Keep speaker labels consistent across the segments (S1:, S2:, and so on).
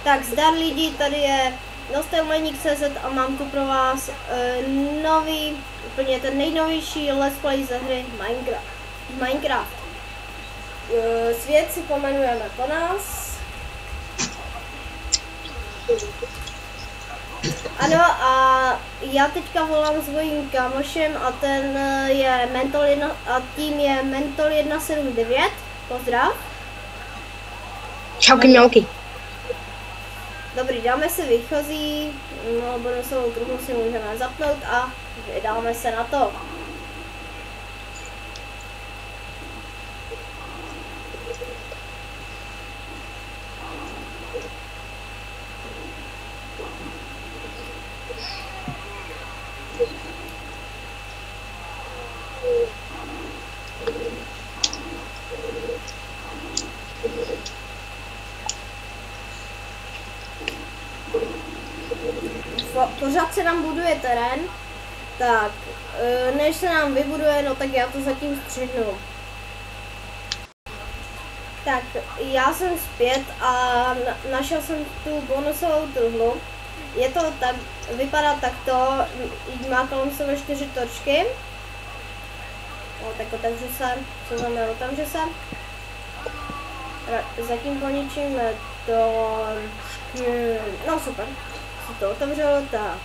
S1: Tak zdar lidi, tady je Nostalmenik.cz a mám tu pro vás nový, úplně ten nejnovější let's play ze hry Minecraft. Svět si pomenujeme po nás. Ano, a já teďka volám s svým kámošem a ten je Mental 1 a tím je Mental 179. Pozdrav.
S2: Čauky mělky.
S1: Dobrý, dáme si výchozí, no bonusovou kruhu si můžeme zapnout a vydáme se na to. Pořád se nám buduje terén, tak než se nám vybuduje, no tak já to zatím střihnu. Tak já jsem zpět a našel jsem tu bonusovou truhlu. Je to tak, vypadá takto, má kolem sebe 4 točky. No tak otevřu se, co znamená otevřu se. Zatím poničíme to, no super. To otevřelo, tak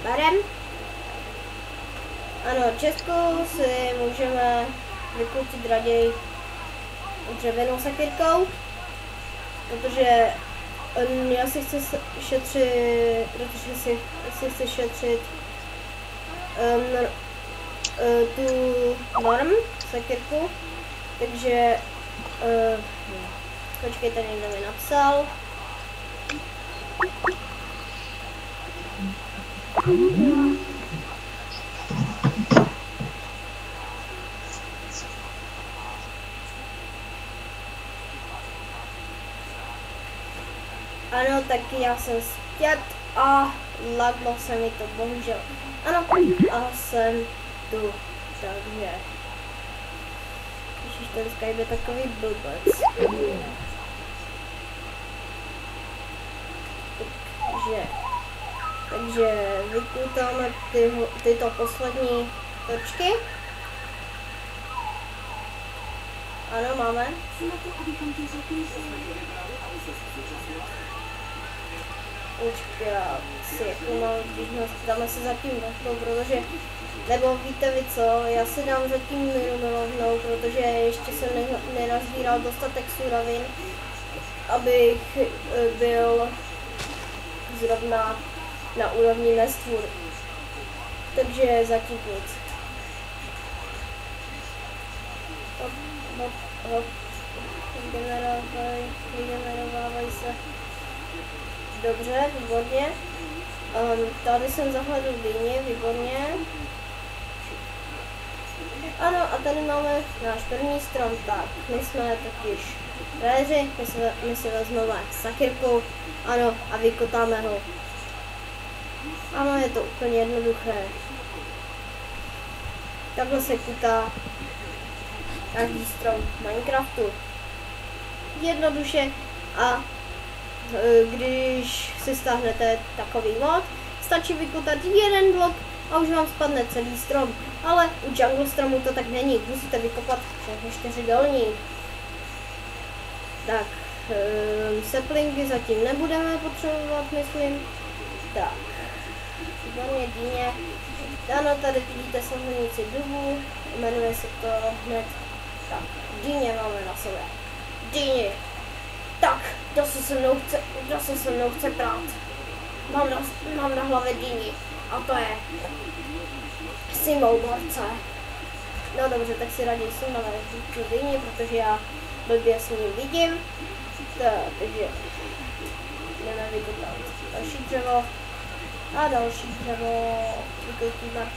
S1: berem. Ano, Česku si můžeme vyklučit raději dřevěnou sakyrkou, protože já si chci šetřit, protože si chci šetřit tu norm sakyrku, takže počkejte, někdo mi napsal. Ano, tak já jsem zpět a laglo se mi to bohužel. Ano, a jsem tu, takže... Ježiš, ten Skype je takový blbec. Takže vyklutáme tyto poslední točky. Ano, máme. Počkat si, jakou mám vděčnost, dáme se zatím rovnou, protože, nebo víte vy co, já si dám zatím míru rovnou, protože ještě jsem nenazbíral dostatek surovin, abych byl zrovna na úrovni nestvůr. Takže zatím nic. Hop. Vygenerovávají se. Dobře, výborně. Tady jsem zahledl dýně, výborně. Ano, a tady máme náš první strom. Tak, my jsme totiž réři, my si vezmeme sakyrku, ano, a vykotáme ho. Ano, je to úplně jednoduché. Takhle se kutá každý strom Minecraftu. Jednoduše a když si stáhnete takový mod, stačí vykutat jeden blok a už vám spadne celý strom. Ale u jungle stromu to tak není, musíte vykopat všechny 4 dolní. Tak, saplingy zatím nebudeme potřebovat, myslím. Tak, výborně, dýně. Ano, tady vidíte sazenici dubu, jmenuje se to hned. Tak, dýně máme na sobě. Dýně. Tak, kdo se se mnou chce prát? Mám na hlavě dýni. A to je symbol borce. No dobře, tak si raději sundáme tu dýni, protože já blbě s ním vidím. Takže jdeme vykotat další dřevo. A další dřevo vykotíme.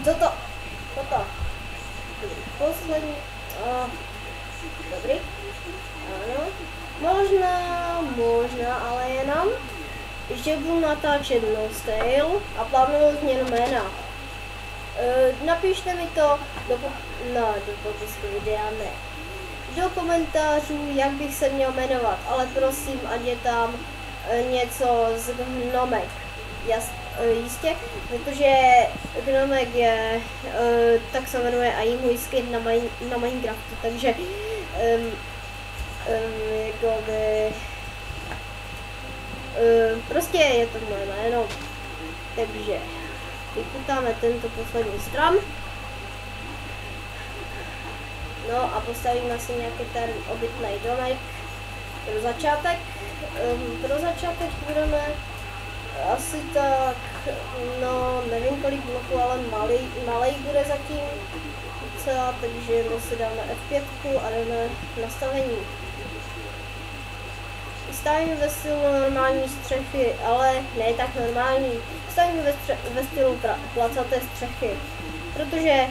S1: Toto. Poslední. Dobrý. Ano. Možná, ale jenom, že budu natáčet Nostale a plánuju změnu jména. Napište mi to do popisku videa, ne. do komentářů, jak bych se měl jmenovat, ale prosím, ať je tam něco z Gnomek. Jistě, protože Gnomek je, tak se jmenuje i můj skin na Minecraftu, takže jakoby, prostě je to moje jméno. Takže vykutáme tento poslední strom. No a postavíme si nějaký ten obytný domek pro začátek. Pro začátek budeme asi tak, no nevím kolik bloků, ale malej bude zatím docela, takže my si dáme F5 a dáme nastavení. Stavím ve stylu normální střechy, ale ne tak normální. Stavím ve stylu placaté střechy, protože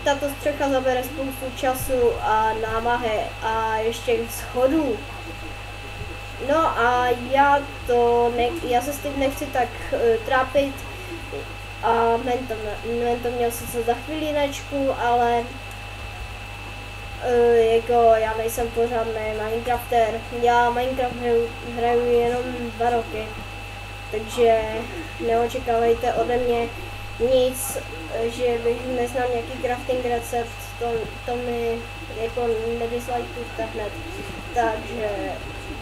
S1: tato střecha zabere spoustu času a námahy a ještě schodů. No a já se s tím nechci tak trápit a men to měl sice za chvílinečku, ale jako já nejsem pořádný Minecrafter, já Minecraft hraju jenom 2 roky, takže neočekávejte ode mě nic, že bych neznal nějaký crafting recept, to mi jako nedislajkujte hned, takže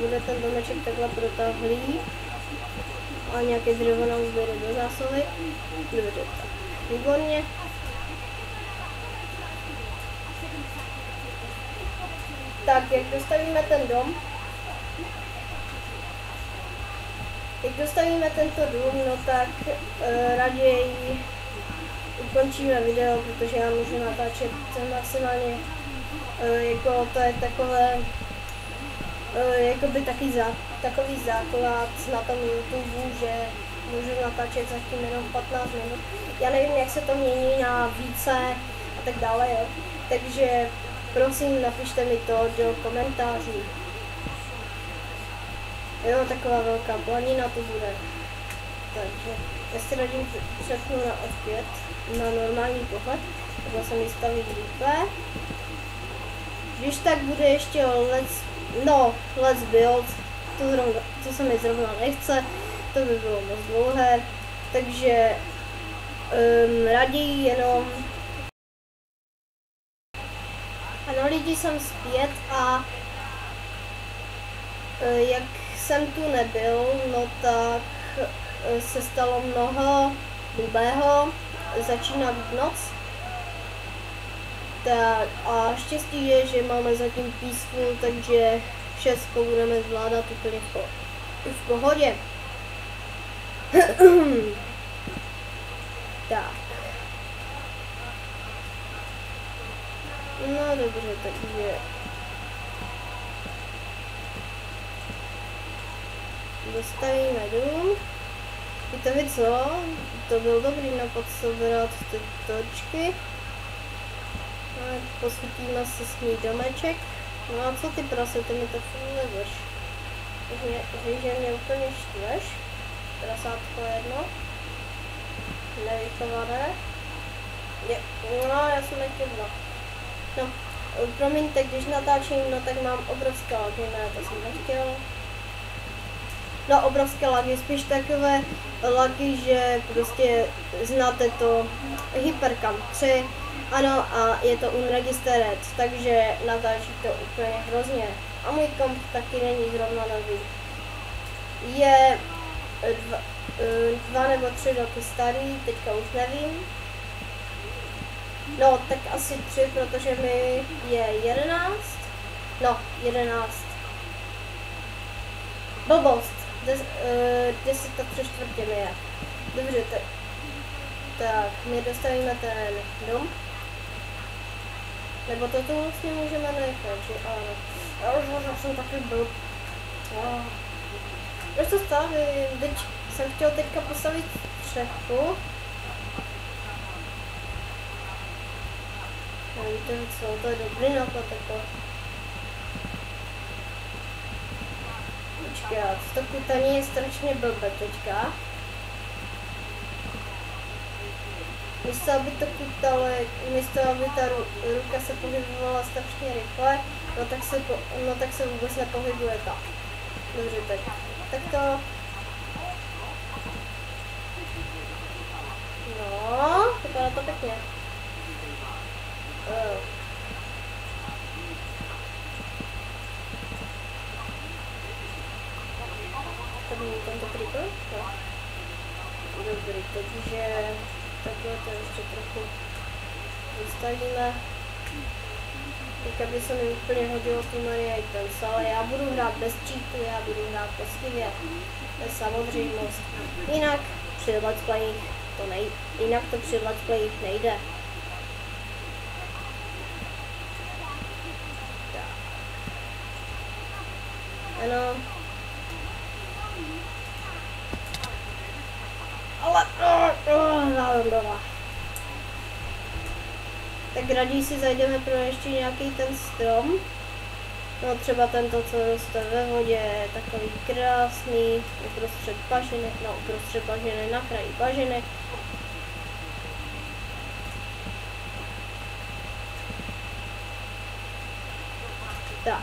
S1: bude ten domeček takhle protahlý a nějaké dřevo nám zbyde do zásoby. Dobře, tak výborně. Tak, jak dostavíme ten dom? Jak dostavíme tento dům, no tak raději ukončíme video, protože já můžu natáčet maximálně, jako to je takové, jakoby takový základ na tom YouTube, že můžu natáčet zatím jenom 15 minut. Já nevím, jak se to mění na více a tak dále, jo. Takže prosím, napište mi to do komentářů. Jo, taková velká planina to bude. Takže já si raději přepnu na F5, na normální pohled, takhle se mi staví lípe. Když tak bude ještě let's build, to se mi zrovna nechce, to by bylo moc dlouhé, takže raději jenom. Ano lidi, jsem zpět a jak jsem tu nebyl, no tak se stalo mnoho blbého, začíná být noc. Tak a štěstí je, že máme zatím peaceful, takže všechno budeme zvládat úplně v pohodě. Tak. No dobře, takže dostavíme dům. Víte co? To byl dobrý nápad sebrat ty točky. No, posvítíme si smí domeček. No a co ty prase, ty mi to furt lezeš. Víš, že mě úplně štveš. Prasátko jedno. Nevychované. No, já jsem nechtěla. No, promiňte, když natáčím, no tak mám obrovské lagy, ne, to jsem nechtěl. No, obrovské lagy, spíš takové lagy, že prostě znáte to Hypercam 3, ano, a je to unregistered, takže natáčí to úplně hrozně. A můj komp taky není zrovna nový. Je 2 nebo 3 roky starý, teďka už nevím. No, tak asi 3, protože mi je 11. No, 11. Blbost. 10,3 mi je. Dobře, tak my dostavíme ten dom. Nebo to tu vlastně můžeme nechat, že ano. Já už jsem taky blb. Proč to stavím? Teď jsem chtěl teďka postavit střechu. Víte co, to je dobrý nápad jako. Počkat, to kutaní je strašně blbé teďka. místo aby to kutalo, místo aby ta ruka se pohybovala strašně rychle, no tak se vůbec nepohybuje tak. Dobře, tak to... No, vypadá to pěkně. Tento creeper? No. Dobrý, takže takhle to ještě trochu vystavíme. Teďka by se mi úplně hodilo tu Maria Items, ale já budu hrát bez cheatu, já budu hrát poctivě. To je samozřejmost. Jinak při let's playích to nejde. Jinak to při let's playích nejde. Ano. Ale... Tak raději si zajdeme pro ještě nějaký ten strom. No třeba tento, co roste ve vodě, takový krásný, uprostřed bažiny, no uprostřed bažiny, na kraji bažiny. Tak,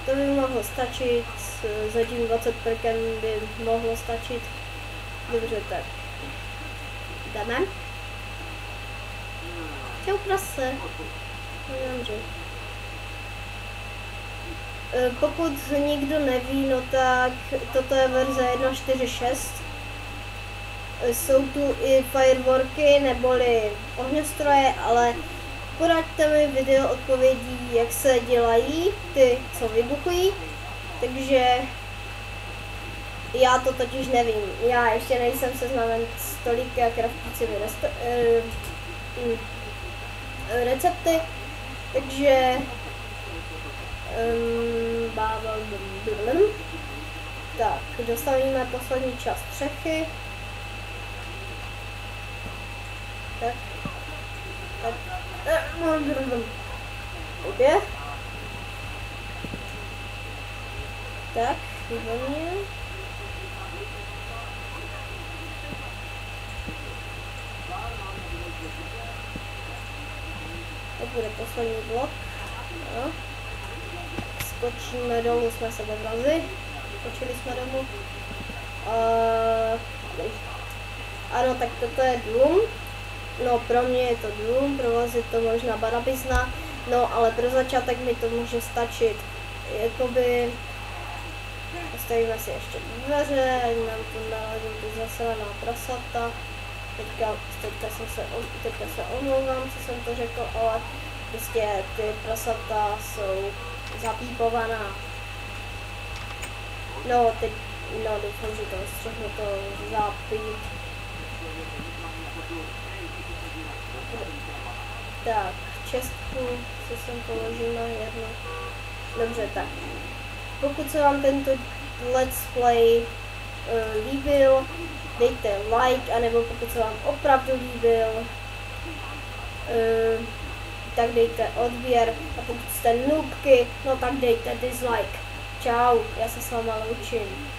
S1: to by mohlo stačit, za tím 20 prken by mohlo stačit. Dobře, tak jdeme. Čau prase. Dobře. Pokud nikdo neví, no tak toto je verze 1.4.6. Jsou tu i fireworky neboli ohňostroje, ale poraďte mi video odpovědí, jak se dělají ty, co vybuchují. Takže já to totiž nevím. Já ještě nejsem seznámen s tolika kraftícími recepty, takže tak, dostavíme poslední část střechy. Tak. Obě. Tak, výborně. To bude poslední blok. No. Skočíme dolů, jsme se dobrazili. Skočili jsme dolů. Ano, tak toto je dům. No, pro mě je to dům, pro vás je to možná barabizna. No, ale pro začátek mi to může stačit. Jakoby... Postavíme si ještě dveře, nám tu nalezou ty zasraná prasata. Teďka se omlouvám, co jsem to řekl, ale prostě ty prasata jsou zapípovaná. No, teď, doufám, že to všechno to zapít. Tak, čestku, co sem položíme, jedno. Dobře, tak. Pokud se vám tento let's play líbil, dejte like, anebo pokud se vám opravdu líbil, tak dejte odběr, a pokud jste noobky, no tak dejte dislike. Čau, já se s váma loučím.